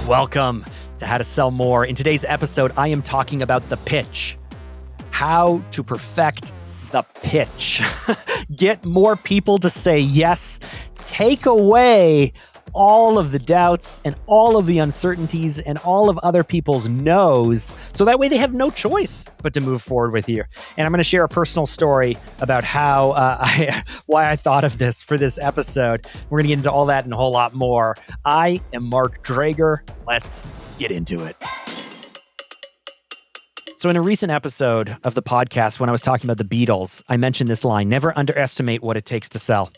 Welcome to How to Sell More. In today's episode, I am talking about the pitch. How to perfect the pitch. Get more people to say yes. Take away all of the doubts and all of the uncertainties and all of other people's no's, so that way they have no choice but to move forward with you. And I'm going to share a personal story about how why I thought of this for this episode. We're going to get into all that and a whole lot more. I am Mark Drager. Let's get into it. So in a recent episode of the podcast, when I was talking about the Beatles, I mentioned this line: never underestimate what it takes to sell.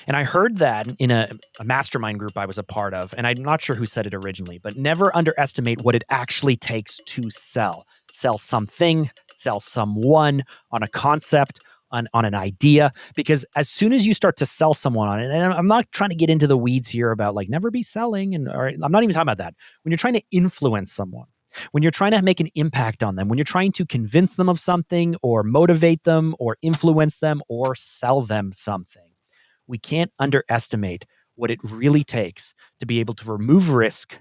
And I heard that in a mastermind group I was a part of, and I'm not sure who said it originally, but never underestimate what it actually takes to sell. Sell something, sell someone, on a concept, on an idea, because as soon as you start to sell someone on it, and I'm not trying to get into the weeds here about like never be selling, or I'm not even talking about that. When you're trying to influence someone, when you're trying to make an impact on them, when you're trying to convince them of something or motivate them or influence them or sell them something, we can't underestimate what it really takes to be able to remove risk,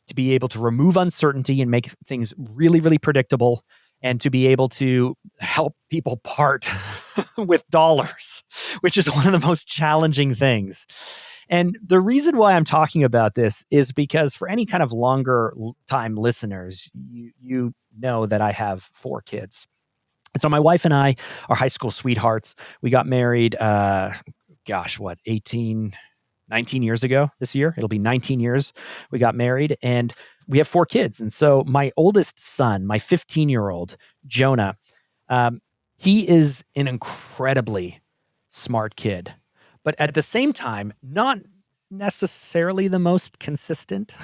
to be able to remove uncertainty and make things really, really predictable, and to be able to help people part with dollars, which is one of the most challenging things. And the reason why I'm talking about this is because for any kind of longer time listeners, you know that I have 4 kids. And so my wife and I are high school sweethearts. We got married, 19 years ago this year. It'll be 19 years we got married, and we have 4 kids. And so my oldest son, my 15-year-old, Jonah, he is an incredibly smart kid, but at the same time, not necessarily the most consistent.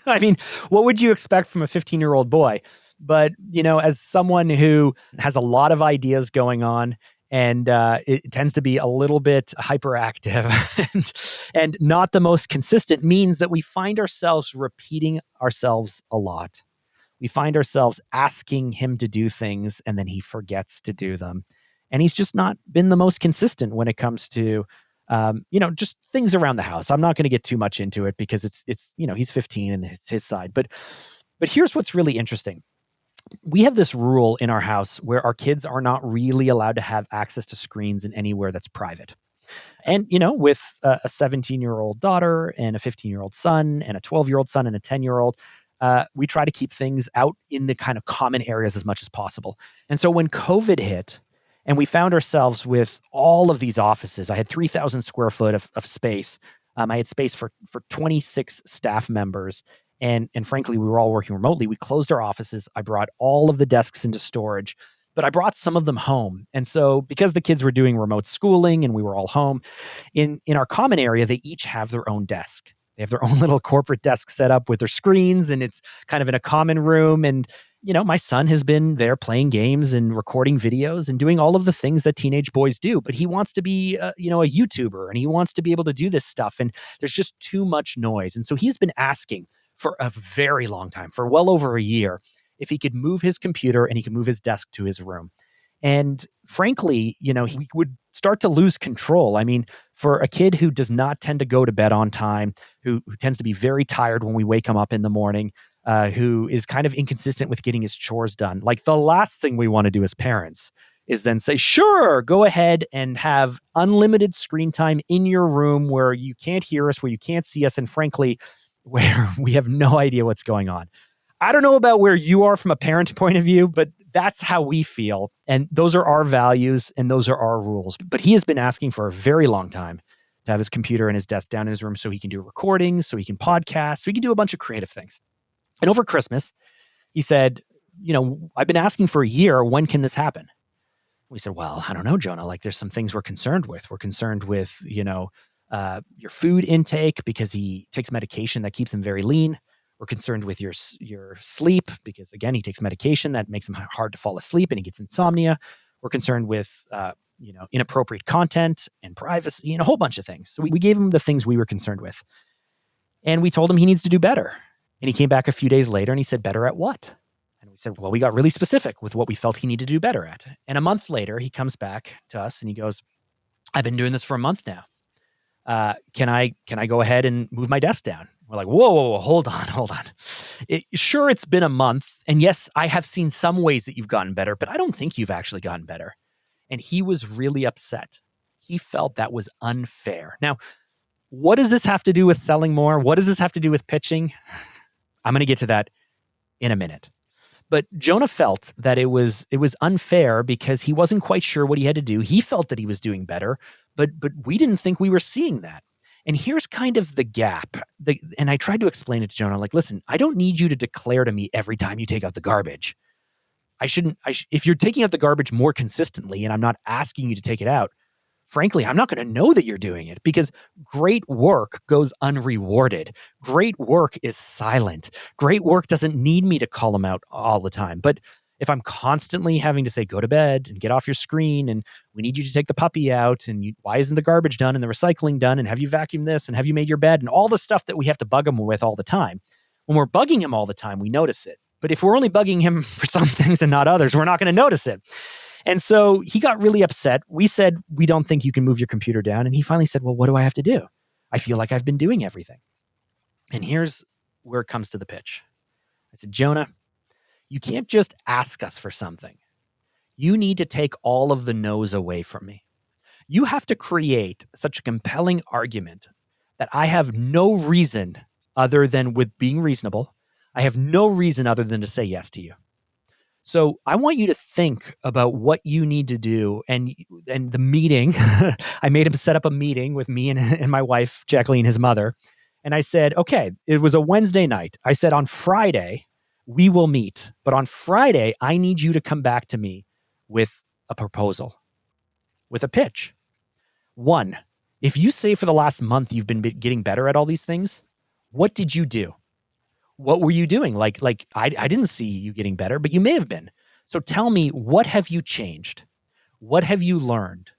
I mean, what would you expect from a 15-year-old boy? But, you know, as someone who has a lot of ideas going on, and it tends to be a little bit hyperactive and not the most consistent, means that we find ourselves repeating ourselves a lot. We find ourselves asking him to do things, and then he forgets to do them. And he's just not been the most consistent when it comes to, just things around the house. I'm not going to get too much into it because it's he's 15 and it's his side. But here's what's really interesting. We have this rule in our house where our kids are not really allowed to have access to screens in anywhere that's private. And, with a 17-year-old daughter and a 15-year-old son and a 12-year-old son and a 10-year-old, we try to keep things out in the kind of common areas as much as possible. And so when COVID hit and we found ourselves with all of these offices, I had 3,000 square foot of space. I had space for 26 staff members. And frankly, we were all working remotely. We closed our offices. I brought all of the desks into storage, but I brought some of them home. And so because the kids were doing remote schooling and we were all home, in our common area, they each have their own desk. They have their own little corporate desk set up with their screens, and it's kind of in a common room. And, my son has been there playing games and recording videos and doing all of the things that teenage boys do. But he wants to be, a YouTuber, and he wants to be able to do this stuff. And there's just too much noise. And so he's been asking for a very long time, for well over a year, if he could move his computer and he could move his desk to his room. And frankly, he would start to lose control. I mean, for a kid who does not tend to go to bed on time, who tends to be very tired when we wake him up in the morning, who is kind of inconsistent with getting his chores done, like the last thing we want to do as parents is then say, sure, go ahead and have unlimited screen time in your room where you can't hear us, where you can't see us, and frankly, where we have no idea what's going on. I don't know about where you are from a parent point of view, but that's how we feel. And those are our values and those are our rules. But he has been asking for a very long time to have his computer and his desk down in his room so he can do recordings, so he can podcast, so he can do a bunch of creative things. And over Christmas, he said, I've been asking for a year. When can this happen? We said, well, I don't know, Jonah. Like, there's some things we're concerned with. We're concerned with, your food intake because he takes medication that keeps him very lean. We're concerned with your sleep because, again, he takes medication that makes him hard to fall asleep and he gets insomnia. We're concerned with, inappropriate content and privacy, a whole bunch of things. So we gave him the things we were concerned with. And we told him he needs to do better. And he came back a few days later and he said, better at what? And we said, well, we got really specific with what we felt he needed to do better at. And a month later, he comes back to us and he goes, I've been doing this for a month now. Can I go ahead and move my desk down? We're like, whoa, hold on. Sure, it's been a month. And yes, I have seen some ways that you've gotten better, but I don't think you've actually gotten better. And he was really upset. He felt that was unfair. Now, what does this have to do with selling more? What does this have to do with pitching? I'm going to get to that in a minute. But Jonah felt that it was unfair because he wasn't quite sure what he had to do. He felt that he was doing better, but we didn't think we were seeing that. And here's kind of the gap. And I tried to explain it to Jonah, like, listen, I don't need you to declare to me every time you take out the garbage. If you're taking out the garbage more consistently and I'm not asking you to take it out, frankly, I'm not going to know that you're doing it because great work goes unrewarded. Great work is silent. Great work doesn't need me to call them out all the time. But if I'm constantly having to say, go to bed and get off your screen and we need you to take the puppy out and why isn't the garbage done and the recycling done and have you vacuumed this and have you made your bed and all the stuff that we have to bug him with all the time. When we're bugging him all the time, we notice it. But if we're only bugging him for some things and not others, we're not going to notice it. And so he got really upset. We said, we don't think you can move your computer down. And he finally said, well, what do I have to do? I feel like I've been doing everything. And here's where it comes to the pitch. I said, Jonah, you can't just ask us for something. You need to take all of the no's away from me. You have to create such a compelling argument that I have no reason other than with being reasonable. I have no reason other than to say yes to you. So I want you to think about what you need to do. And the meeting, I made him set up a meeting with me and my wife, Jacqueline, his mother. And I said, okay, it was a Wednesday night. I said, on Friday, we will meet. But on Friday, I need you to come back to me with a proposal, with a pitch. One, if you say for the last month you've been getting better at all these things, what did you do? What were you doing? Like I didn't see you getting better, but you may have been. So tell me, what have you changed? What have you learned?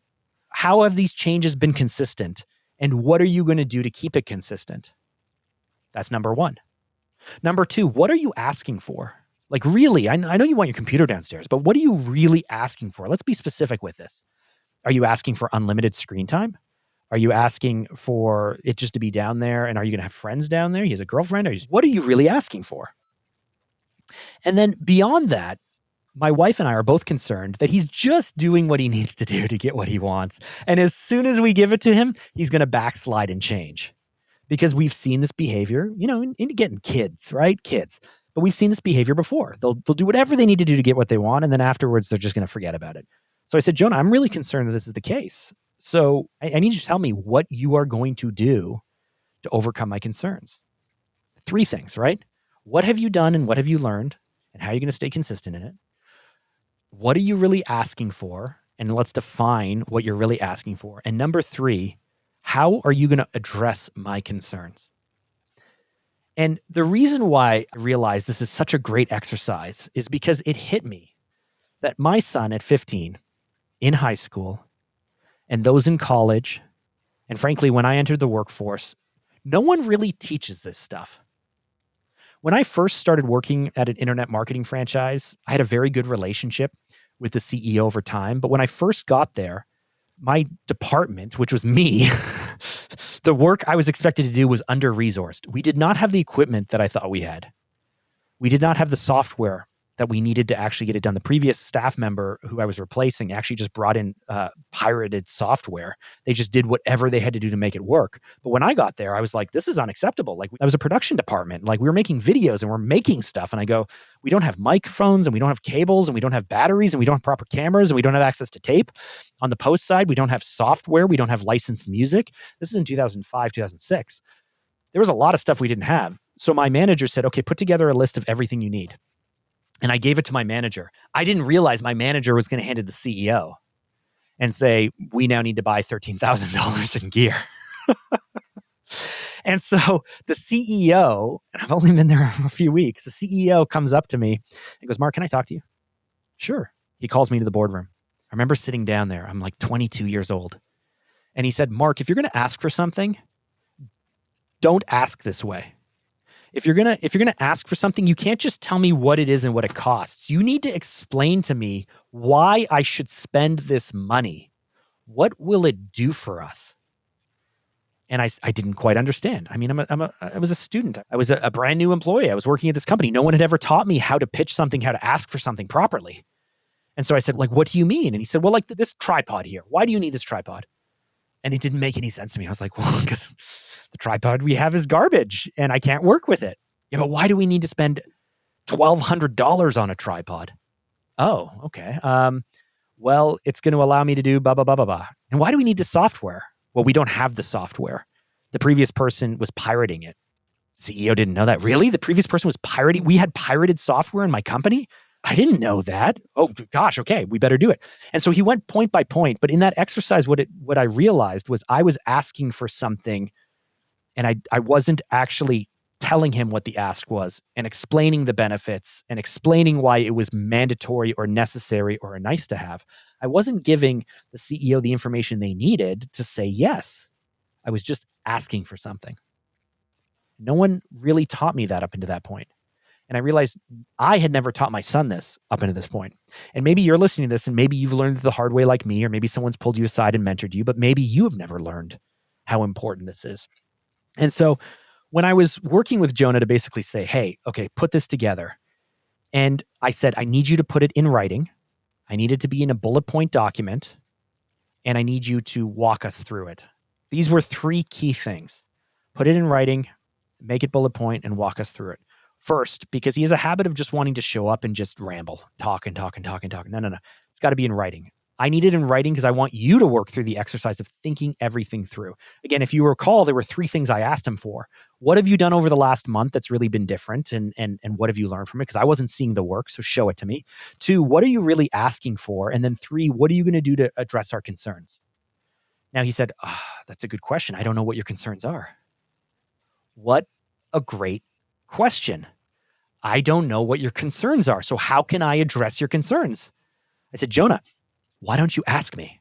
How have these changes been consistent? And what are you going to do to keep it consistent? That's number one. Number two, what are you asking for? Like really, I know you want your computer downstairs, but what are you really asking for? Let's be specific with this. Are you asking for unlimited screen time? Are you asking for it just to be down there? And are you going to have friends down there? He has a girlfriend? What are you really asking for? And then beyond that, my wife and I are both concerned that he's just doing what he needs to do to get what he wants. And as soon as we give it to him, he's going to backslide and change. Because we've seen this behavior, in getting kids, right? Kids. But we've seen this behavior before. They'll do whatever they need to do to get what they want. And then afterwards, they're just going to forget about it. So I said, Jonah, I'm really concerned that this is the case. So I need you to tell me what you are going to do to overcome my concerns. 3 things, right? What have you done and what have you learned? And how are you going to stay consistent in it? What are you really asking for? And let's define what you're really asking for. And number 3, how are you going to address my concerns? And the reason why I realized this is such a great exercise is because it hit me that my son at 15 in high school and those in college, and frankly, when I entered the workforce, no one really teaches this stuff. When I first started working at an internet marketing franchise, I had a very good relationship with the CEO over time. But when I first got there, my department, which was me, the work I was expected to do was under-resourced. We did not have the equipment that I thought we had. We did not have the software that we needed to actually get it done. The previous staff member who I was replacing actually just brought in pirated software. They just did whatever they had to do to make it work. But when I got there, I was like, this is unacceptable. Like, I was a production department. Like, we were making videos and we're making stuff. And I go, we don't have microphones and we don't have cables and we don't have batteries and we don't have proper cameras and we don't have access to tape. On the post side, we don't have software. We don't have licensed music. This is in 2005, 2006. There was a lot of stuff we didn't have. So my manager said, okay, put together a list of everything you need. And I gave it to my manager. I didn't realize my manager was going to hand it to the CEO and say, we now need to buy $13,000 in gear. And so the CEO, and I've only been there a few weeks, the CEO comes up to me and goes, Mark, can I talk to you? Sure. He calls me to the boardroom. I remember sitting down there. I'm like 22 years old. And he said, Mark, if you're going to ask for something, don't ask this way. If you're gonna ask for something, you can't just tell me what it is and what it costs. You need to explain to me why I should spend this money. What will it do for us? And I didn't quite understand. I mean, I was a student. I was a brand new employee. I was working at this company. No one had ever taught me how to pitch something, how to ask for something properly. And so I said, like, what do you mean? And he said, well, like this tripod here. Why do you need this tripod? And it didn't make any sense to me. I was like, well, because the tripod we have is garbage and I can't work with it. Yeah, but why do we need to spend $1,200 on a tripod? Oh, okay. Well, it's going to allow me to do blah, blah, blah, blah, blah. And why do we need the software? Well, we don't have the software. The previous person was pirating it. CEO didn't know that. Really? The previous person was pirating? We had pirated software in my company? I didn't know that. Oh, gosh, okay, we better do it. And so he went point by point. But in that exercise, what I realized was I was asking for something and I wasn't actually telling him what the ask was and explaining the benefits and explaining why it was mandatory or necessary or a nice to have. I wasn't giving the CEO the information they needed to say yes. I was just asking for something. No one really taught me that up until that point. And I realized I had never taught my son this up until this point. And maybe you're listening to this and maybe you've learned the hard way like me, or maybe someone's pulled you aside and mentored you, but maybe you have never learned how important this is. And so when I was working with Jonah to basically say, hey, okay, put this together. And I said, I need you to put it in writing. I need it to be in a bullet point document. And I need you to walk us through it. These were three key things. Put it in writing, make it bullet point, and walk us through it. First, because he has a habit of just wanting to show up and just ramble, talk and talk and talk and talk. No. It's got to be in writing. I need it in writing because I want you to work through the exercise of thinking everything through. Again, if you recall, there were three things I asked him for. What have you done over the last month that's really been different? And what have you learned from it? Because I wasn't seeing the work, so show it to me. 2, what are you really asking for? And then 3, what are you going to do to address our concerns? Now he said, that's a good question. I don't know what your concerns are. What a great question. I don't know what your concerns are. So how can I address your concerns? I said, Jonah, why don't you ask me?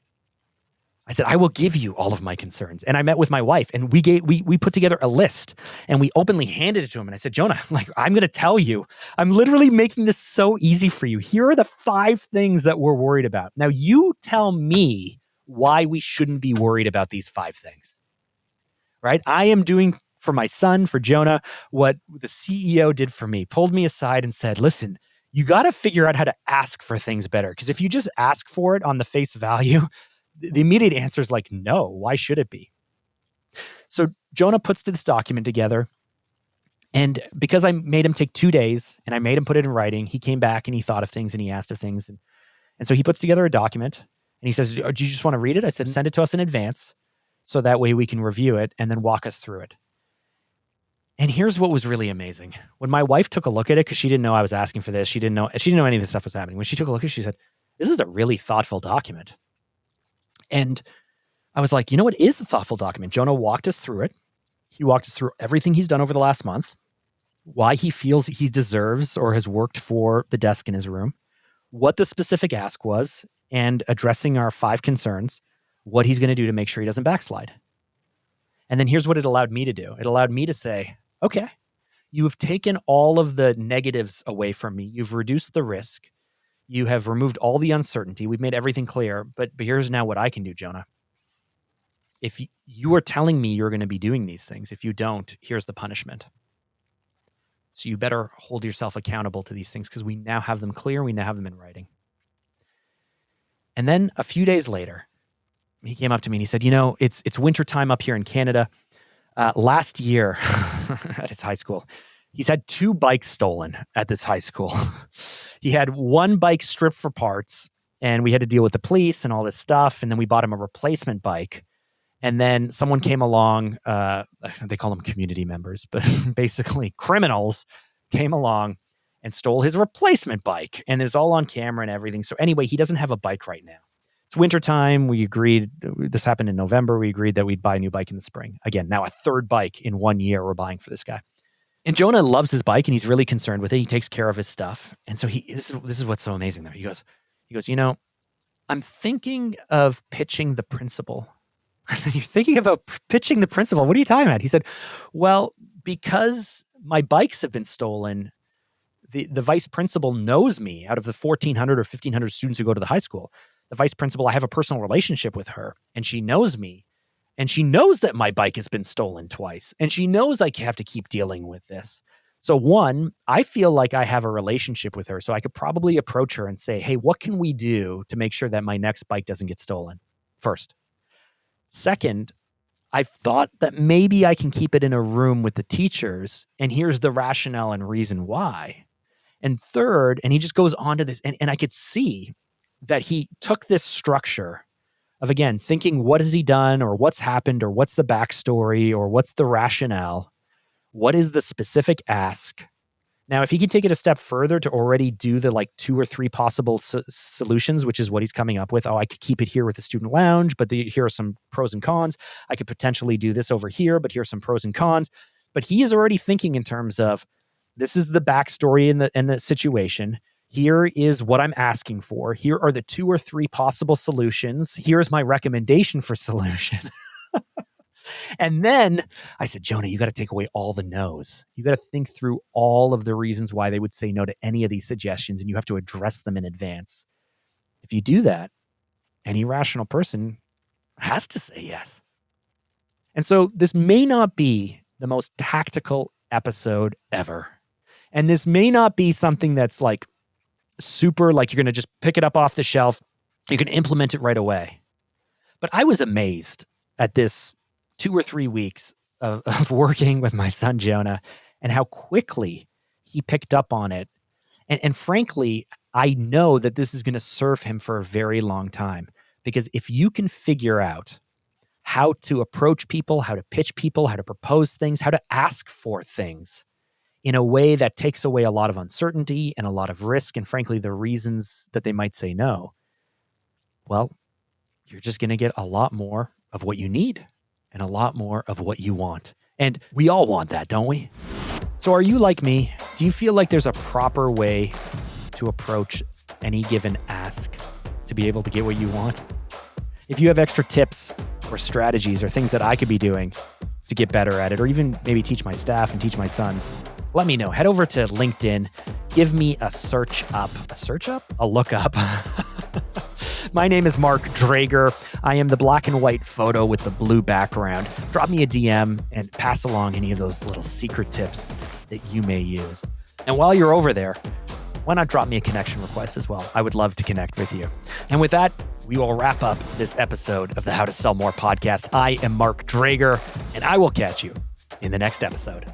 I said, I will give you all of my concerns. And I met with my wife and we put together a list and we openly handed it to him. And I said, Jonah, like, I'm going to tell you, I'm literally making this so easy for you. Here are the 5 things that we're worried about. Now you tell me why we shouldn't be worried about these 5 things, right? I am doing for my son, for Jonah, what the CEO did for me, pulled me aside and said, listen, you got to figure out how to ask for things better. Because if you just ask for it on the face value, the immediate answer is like, no, why should it be? So Jonah puts this document together. And because I made him take 2 days and I made him put it in writing, he came back and he thought of things and he asked of things. And so he puts together a document and he says, do you just want to read it? I said, send it to us in advance so that way we can review it and then walk us through it. And here's what was really amazing. When my wife took a look at it, because she didn't know I was asking for this, she didn't know any of this stuff was happening. When she took a look at it, she said, this is a really thoughtful document. And I was like, you know what is a thoughtful document? Jonah walked us through it. He walked us through everything he's done over the last month, why he feels he deserves or has worked for the desk in his room, what the specific ask was, and addressing our 5 concerns, what he's going to do to make sure he doesn't backslide. And then here's what it allowed me to do. It allowed me to say, okay, you have taken all of the negatives away from me. You've reduced the risk. You have removed all the uncertainty. We've made everything clear. But here's now what I can do, Jonah. If you are telling me you're going to be doing these things, if you don't, here's the punishment. So you better hold yourself accountable to these things because we now have them clear. We now have them in writing. And then a few days later, he came up to me and he said, it's wintertime up here in Canada. Last year at his high school, he's had 2 bikes stolen at this high school. He had 1 bike stripped for parts and we had to deal with the police and all this stuff. And then we bought him a replacement bike. And then someone came along, they call them community members, but basically criminals came along and stole his replacement bike. And it's all on camera and everything. So anyway, he doesn't have a bike right now. It's wintertime. We agreed, this happened in November. We agreed that we'd buy a new bike in the spring. Again, now a 3rd bike in 1 year we're buying for this guy. And Jonah loves his bike and he's really concerned with it. He takes care of his stuff. And so this is what's so amazing though. He goes, I'm thinking of pitching the principal. I said, you're thinking about pitching the principal? What are you talking about? He said, well, because my bikes have been stolen, the vice principal knows me. Out of the 1,400 or 1,500 students who go to the high school, the vice principal, I have a personal relationship with her and she knows me. And she knows that my bike has been stolen twice. And she knows I have to keep dealing with this. So one, I feel like I have a relationship with her. So I could probably approach her and say, hey, what can we do to make sure that my next bike doesn't get stolen? First. Second, I've thought that maybe I can keep it in a room with the teachers. And here's the rationale and reason why. And third, and he just goes on to this, and I could see that he took this structure of, again, thinking what has he done or what's happened or what's the backstory or what's the rationale, what is the specific ask. Now, if he can take it a step further to already do the like 2 or 3 possible solutions, which is what he's coming up with. Oh, I could keep it here with the student lounge, but here are some pros and cons. I could potentially do this over here, but here's some pros and cons. But he is already thinking in terms of, this is the backstory in the situation. Here is what I'm asking for. Here are the 2 or 3 possible solutions. Here's my recommendation for solution. And then I said, Jonah, you got to take away all the no's. You got to think through all of the reasons why they would say no to any of these suggestions, and you have to address them in advance. If you do that, any rational person has to say yes. And so this may not be the most tactical episode ever. And this may not be something that's like super, like you're going to just pick it up off the shelf. You can implement it right away. But I was amazed at this 2 or 3 weeks of working with my son, Jonah, and how quickly he picked up on it. And frankly, I know that this is going to serve him for a very long time, because if you can figure out how to approach people, how to pitch people, how to propose things, how to ask for things in a way that takes away a lot of uncertainty and a lot of risk, and frankly, the reasons that they might say no, well, you're just going to get a lot more of what you need and a lot more of what you want. And we all want that, don't we? So are you like me? Do you feel like there's a proper way to approach any given ask to be able to get what you want? If you have extra tips or strategies or things that I could be doing to get better at it, or even maybe teach my staff and teach my sons, let me know. Head over to LinkedIn. Give me a look up. My name is Mark Drager. I am the black and white photo with the blue background. Drop me a DM and pass along any of those little secret tips that you may use. And while you're over there, why not drop me a connection request as well? I would love to connect with you. And with that, we will wrap up this episode of the How to Sell More podcast. I am Mark Drager, and I will catch you in the next episode.